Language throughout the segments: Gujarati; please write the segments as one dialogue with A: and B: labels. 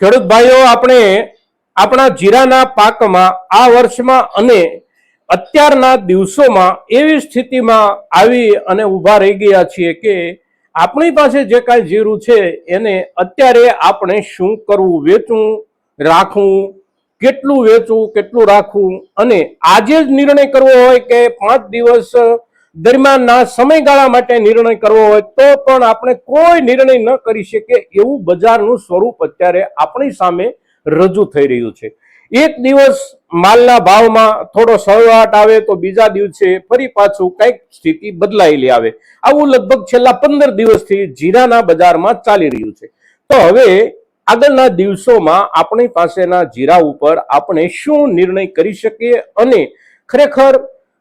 A: ખેડૂત ભાઈઓ, આપણે આપણા જીરાના પાકમાં આ વર્ષમાં અને અત્યારના દિવસોમાં એવી સ્થિતિમાં આવી અને ઊભા રહી ગયા છીએ કે આપણી પાસે જે કાંઈ જીરું છે એને અત્યારે આપણે શું કરવું, વેચવું, રાખવું, કેટલું વેચવું, કેટલું રાખવું, અને આજે જ નિર્ણય કરવો હોય કે 5 દિવસ દરમિયાનના સમયગાળા માટે નિર્ણય કરવો હોય તો પણ આપણે કોઈ નિર્ણય ન કરી શકીએ એવું બજારનું સ્વરૂપ અત્યારે આપણી સામે રજૂ થઈ રહ્યું છે। એક દિવસ માલના ભાવમાં થોડો સળવાટ આવે તો બીજા દિવસે ફરી પાછું કંઈક સ્થિતિ બદલાયેલી આવે। આવું લગભગ છેલ્લા 15 દિવસથી જીરાના બજારમાં ચાલી રહ્યું છે। તો હવે આગળના દિવસોમાં આપણી પાસેના જીરા ઉપર આપણે શું નિર્ણય કરી શકીએ અને ખરેખર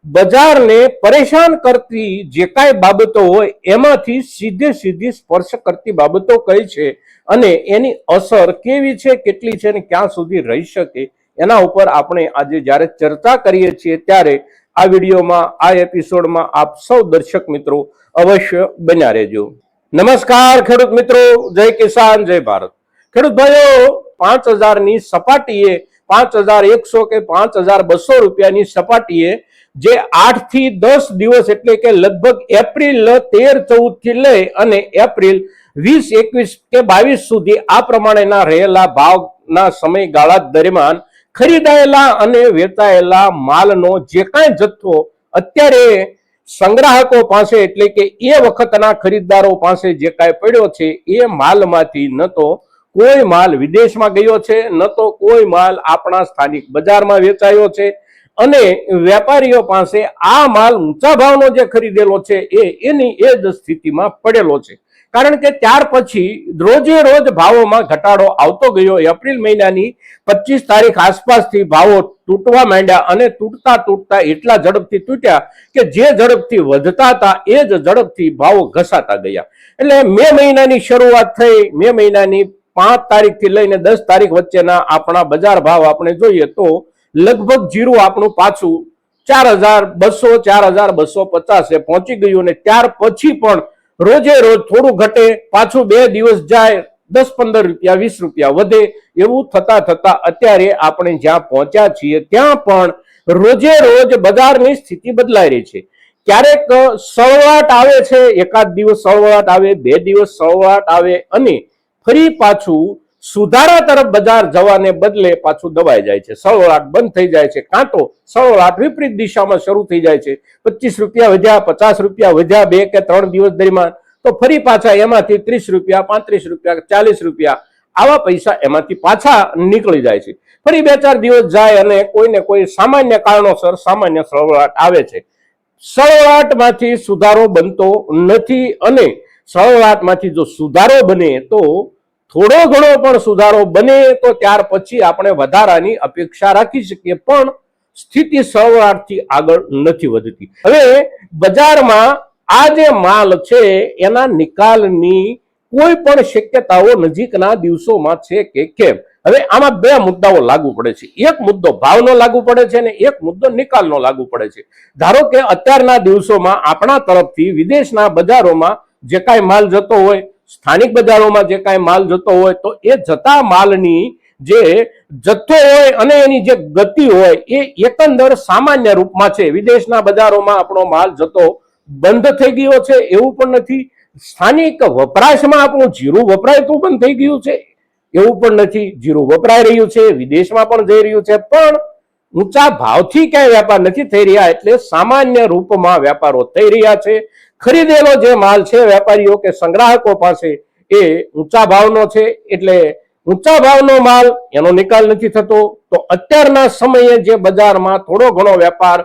A: બજારને પરેશાન કરતી જે કાંઈ બાબતો હોય એમાંથી સીધી સ્પર્શ કરતી બાબતો કઈ છે અને એની અસર કેવી છે, કેટલી છે અને ક્યાં સુધી રહી શકે, એના ઉપર આપણે આજે જ્યારે ચર્ચા કરીએ છીએ ત્યારે આ વિડીયોમાં, આ એપિસોડમાં આપ સૌ દર્શક મિત્રો અવશ્ય બન્યા રહેજો। નમસ્કાર ખેડૂત મિત્રો, જય કિસાન, જય ભારત। ખેડૂત ભાઈઓ, 5000 ની સપાટીએ, 5100 કે 5200 રૂપિયાની સપાટીએ જે 8 થી 10 દિવસ એટલે કે લગભગ એપ્રિલ 13-14 થી લઈ અને એપ્રિલ 20-21 કે 22 સુધી આ પ્રમાણેના રહેલા ભાવના સમયગાળા દરમિયાન ખરીદાયેલા અને વેચાયેલા માલનો જે કાંઈ જથ્થો અત્યારે સંગ્રાહકો પાસે એટલે કે એ વખતના ખરીદદારો પાસે જે કાંઈ પડ્યો છે એ માલમાંથી ન તો કોઈ માલ વિદેશમાં ગયો છે, ન તો કોઈ માલ આપણા સ્થાનિક બજારમાં વેચાયો છે અને વેપારીઓ પાસે આ માલ ઊંચા ભાવનો જે ખરીદેલો છે એની એ જ સ્થિતિમાં પડેલો છે। કારણ કે ત્યાર પછી રોજે રોજ ભાવોમાં ઘટાડો આવતો ગયો। એપ્રિલ મહિનાની 25 તારીખ આસપાસથી ભાવો તૂટવા માંડ્યા અને તૂટતા એટલા ઝડપથી તૂટ્યા કે જે ઝડપથી વધતા હતા એ જ ઝડપથી ભાવો ઘસાતા ગયા। એટલે મે મહિનાની શરૂઆત થઈ। મે મહિનાની 5 તારીખથી લઈને 10 તારીખ વચ્ચેના આપણા બજાર ભાવ આપણે જોઈએ તો લગભગ જીરું આપણું પાછું 4200 4250 પહોંચી ગયું અને ત્યાર પછી પણ રોજે રોજ થોડું ઘટે, પાછું 2 દિવસ જાય, 10-15 રૂપિયા 20 રૂપિયા વધે, એવું થતા અત્યારે આપણે જ્યાં પહોંચ્યા છીએ ત્યાં પણ રોજે રોજ બજારની સ્થિતિ બદલાઈ રહી છે। ક્યારેક સળવાટ આવે છે, એકાદ દિવસ સળવાટ આવે, 2 દિવસ સળવાટ આવે અને ફરી પાછું સુધારા તરફ બજાર જવાને બદલે પાછું દબાઈ જાય છે। સળવાટ બંધ થઈ જાય છે, કાં તો સળવાટ વિપરીત દિશામાં શરૂ થઈ જાય છે। 25 રૂપિયા વધ્યા, 50 રૂપિયા વધ્યા 2 કે 3 દિવસ દરમિયાન, તો ફરી પાછા એમાંથી 30 રૂપિયા, 35 રૂપિયા, 40 રૂપિયા આવા પૈસા એમાંથી પાછા નીકળી જાય છે। ફરી 2-4 દિવસ જાય અને કોઈને કોઈ સામાન્ય કારણોસર સામાન્ય સળવાટ આવે છે। સળવાટમાંથી સુધારો બનતો નથી અને સળવાટમાંથી જો સુધારો બને તો થોડો ઘણો પણ સુધારો બને તો ત્યાર પછી આપણે વધારાની અપેક્ષા રાખી શકીએ, પણ સ્થિતિ સળવાટથી આગળ નથી વધતી। હવે બજારમાં આ જે માલ છે એના નિકાલની કોઈ પણ શક્યતાઓ નજીકના દિવસોમાં છે કે કેમ? હવે આમાં 2 મુદ્દાઓ લાગુ પડે છે। એક મુદ્દો ભાવનો લાગુ પડે છે અને એક મુદ્દો નિકાલનો લાગુ પડે છે। ધારો કે અત્યારના દિવસોમાં આપણા તરફથી વિદેશના બજારોમાં જે કાંઈ માલ જતો હોય, સ્થાનિક બજારોમાં જે કાંઈ માલ જતો હોય તો એ જતા માલની જે જથ્થો હોય અને એની જે ગતિ હોય એ એકંદર સામાન્ય રૂપમાં છે। વિદેશના બજારોમાં આપણો માલ જતો બંધ થઈ ગયો છે એવું પણ નથી, સ્થાનિક વપરાશમાં આપણું જીરું વપરાયતું બંધ થઈ ગયું છે એવું પણ નથી। જીરું વપરાઈ રહ્યું છે, વિદેશમાં પણ જઈ રહ્યું છે, પણ ઊંચા ભાવથી ક્યાંય વેપાર નથી થઈ રહ્યા, એટલે સામાન્ય રૂપમાં વેપારો થઈ રહ્યા છે। ખરીદેલો જે માલ છે વેપારીઓ કે સંગ્રાહકો પાસે એ ઊંચા ભાવનો છે, એટલે ઊંચા ભાવનો માલ એનો નિકાલ નથી થતો। તો અત્યારના સમયે જે બજારમાં થોડો ઘણો વેપાર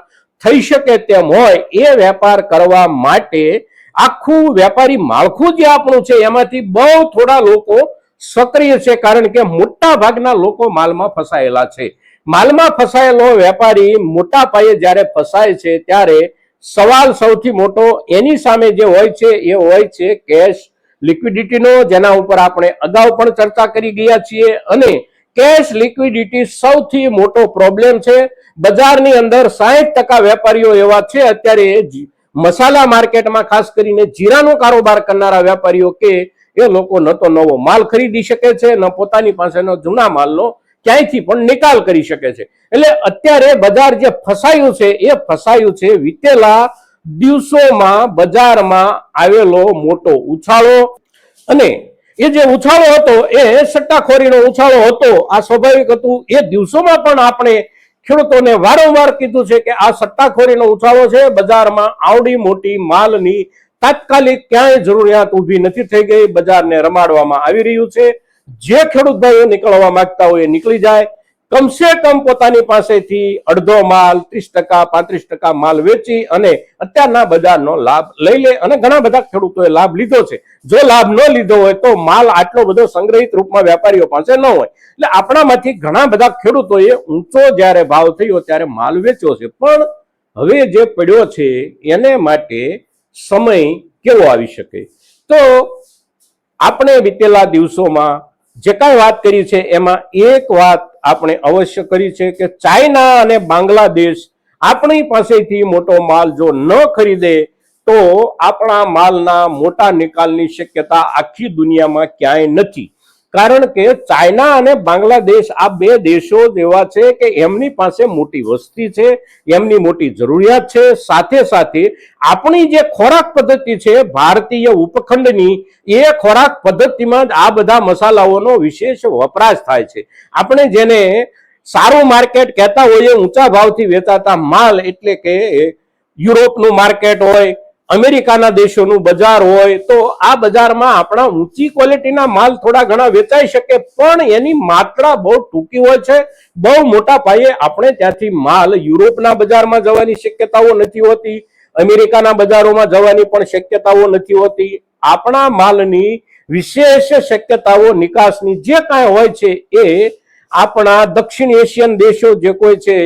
A: થઈ શકે તેમ હોય એ વેપાર કરવા માટે આખું વેપારી માળખું જે આપણું છે એમાંથી બહુ થોડા લોકો સક્રિય છે, કારણ કે મોટા ભાગના લોકો માલમાં ફસાયેલા છે। માલમાં ફસાયેલો વેપારી મોટા પાયે જ્યારે ફસાય છે ત્યારે સવાલ સૌથી મોટો એની સામે જે હોય છે એ હોય છે કેશ લિક્વિડિટીનો, જેના ઉપર આપણે અગાઉ પણ ચર્ચા કરી ગયા છીએ। અને કેશ લિક્વિડિટી સૌથી મોટો પ્રોબ્લેમ છે બજારની અંદર। 60% વેપારીઓ એવા છે અત્યારે મસાલા માર્કેટમાં, ખાસ કરીને જીરાનો કારોબાર કરનારા વેપારીઓ કે એ લોકો ન તો નવો માલ ખરીદી શકે છે, ન પોતાની પાસેનો જૂના માલનો ક્યાંયથી પણ નિકાલ કરી શકે છે. એટલે અત્યારે બજાર જે ફસાયું છે એ ફસાયું છે વીતેલા દિવસોમાં બજારમાં આવેલો મોટો ઉછાળો. અને એ જે ઉછાળો હતો એ સટ્ટાખોરીનો ઉછાળો હતો. આ સ્વાભાવિક હતું. એ દિવસોમાં પણ આપણે ખેડૂતોને વારંવાર કીધું છે કે આ સટ્ટાખોરીનો ઉછાળો છે. બજારમાં આવડી મોટી માલની તાત્કાલિક ક્યાંય જરૂરિયાત ઊભી નથી થઈ ગઈ. બજારને રમાડવામાં આવી રહ્યું છે. જે ખેડૂત ભાઈઓ નીકળવા માંગતા હોય એ નીકળી જાય. કમસે કમ પોતાની પાસેથી અડધો માલ 30% 35% માલ વેચી અને અત્યારના બજારનો લાભ લઈ લે. અને ઘણા બધા ખેડૂતોએ લાભ લીધો છે. જો લાભ ન લીધો હોય તો માલ આટલો બધો સંગ્રહિત રૂપમાં વેપારીઓ પાસે ન હોય. એટલે આપણામાંથી ઘણા બધા ખેડૂતોએ ઊંચો જ્યારે ભાવ થયો ત્યારે માલ વેચ્યો છે. પણ હવે જે પડ્યો છે એને માટે સમય કેવો આવી શકે? તો આપણે વીતેલા દિવસોમાં જે કાંઈ વાત કરી છે એમાં એક વાત આપણે અવશ્ય કરી છે કે ચાઇના અને બાંગ્લાદેશ આપણી પાસેથી મોટો માલ જો ન ખરીદે તો આપણા માલના મોટા નિકાલની શક્યતા આખી દુનિયામાં ક્યાંય નથી. કારણ કે ચાઇના અને બાંગ્લાદેશ આ બે દેશો જેવા છે કે એમની પાસે મોટી વસ્તી છે, એમની મોટી જરૂરિયાત છે. સાથે સાથે આપણી જે ખોરાક પદ્ધતિ છે ભારતીય ઉપખંડની, એ ખોરાક પદ્ધતિમાં જ આ બધા મસાલાઓનો વિશેષ વપરાશ થાય છે. આપણે જેને સારું માર્કેટ કહેતા હોઈએ, ઊંચા ભાવથી વેચાતા માલ, એટલે કે યુરોપનું માર્કેટ હોય, અમેરિકાના દેશોનું બજાર હોય, તો આ બજારમાં આપણા ઊંચી ક્વોલિટીના માલ થોડા ઘણા વેચાઈ શકે, પણ એની માત્રા બહુ ટૂંકી હોય છે. બહુ મોટા પાયે આપણે ત્યાંથી માલ યુરોપના બજારમાં જવાની શક્યતાઓ નથી હોતી, અમેરિકાના બજારોમાં જવાની પણ શક્યતાઓ નથી હોતી. આપણા માલની વિશેષ શક્યતાઓ નિકાસની જે કાંઈ હોય છે એ આપણા દક્ષિણ એશિયન દેશો જે કોઈ છે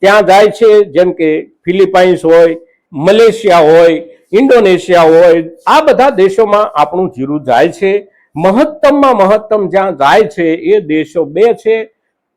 A: ત્યાં જાય છે. જેમ કે ફિલિપાઇન્સ હોય, મલેશિયા હોય, ઇન્ડોનેશિયા હોય, આ બધા દેશોમાં આપણું જીરું જાય છે. મહત્તમમાં મહત્તમ જ્યાં જાય છે એ દેશો બે છે,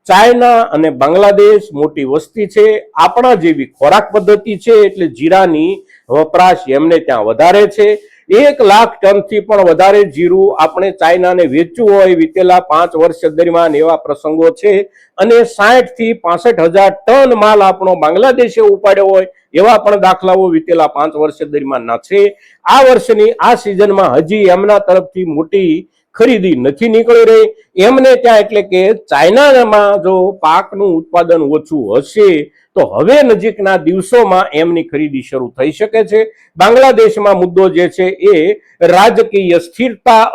A: ચાઇના અને બાંગ્લાદેશ. મોટી વસ્તી છે, આપણા જેવી ખોરાક પદ્ધતિ છે, એટલે જીરાની વપરાશ એમને ત્યાં વધારે છે. 1 લાખ ટનથી પણ વધારે જીરું આપણે ચાઇનાને વેચવું હોય વીતેલા 5 વર્ષ દરમિયાન એવા પ્રસંગો છે. અને 60 થી 65,000 ટન માલ આપણો બાંગ્લાદેશે ઉપાડ્યો હોય એવા પણ દાખલાઓ વીતેલા 5 વર્ષ દરમિયાનના છે. આ વર્ષની આ સિઝનમાં હજી એમના તરફથી મોટી ખરીદી નથી નીકળી રહી. એમને ત્યાં એટલે કે ચાઇનામાં જો પાકનું ઉત્પાદન ઓછું હશે તો હવે નજીકના દિવસોમાં એમની ખરીદી શરૂ થઈ શકે છે. બાંગ્લાદેશમાં મુદ્દો જે છે એ રાજકીય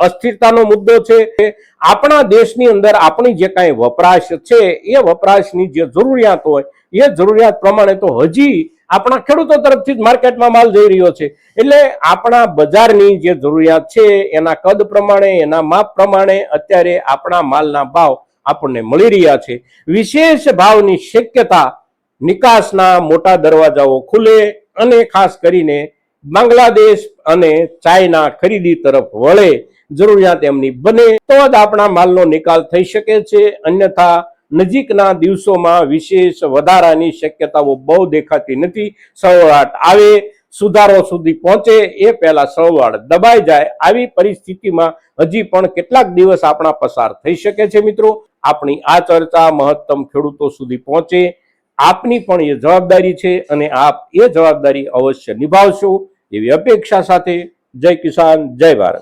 A: અસ્થિરતાનો મુદ્દો છે. આપણા દેશની અંદર આપણી જે કાંઈ વપરાશ છે એ વપરાશની જે જરૂરિયાત હોય એ જરૂરિયાત પ્રમાણે તો હજી આપણા ખેડૂતો તરફથી જ માર્કેટમાં માલ જઈ રહ્યો છે. એટલે આપણા બજારની જે જરૂરિયાત છે એના કદ પ્રમાણે, એના માપ પ્રમાણે અત્યારે આપણા માલના ભાવ આપણને મળી રહ્યા છે. વિશેષ ભાવની શક્યતા, નિકાસના મોટા દરવાજાઓ ખુલે અને ખાસ કરીને બાંગ્લાદેશ અને ચાઇના ખરીદી તરફ વળે, જરૂરિયાત એમની બને તો જ આપણા માલનો નિકાલ થઈ શકે છે. અન્યથા નજીકના દિવસોમાં વિશેષ વધારાની શક્યતાઓ બહુ દેખાતી નથી. સળવળાટ આવે, સુધારો સુધી પહોંચે એ પહેલા સળવળાટ દબાઈ જાય, આવી પરિસ્થિતિમાં હજી પણ કેટલાક દિવસ આપણા પસાર થઈ શકે છે. મિત્રો, આપણી આ ચર્ચા મહત્તમ ખેડૂતો સુધી પહોંચે આપની પણ એ જવાબદારી છે અને આપ એ જવાબદારી અવશ્ય નિભાવશો એવી અપેક્ષા સાથે જય કિસાન, જય ભારત.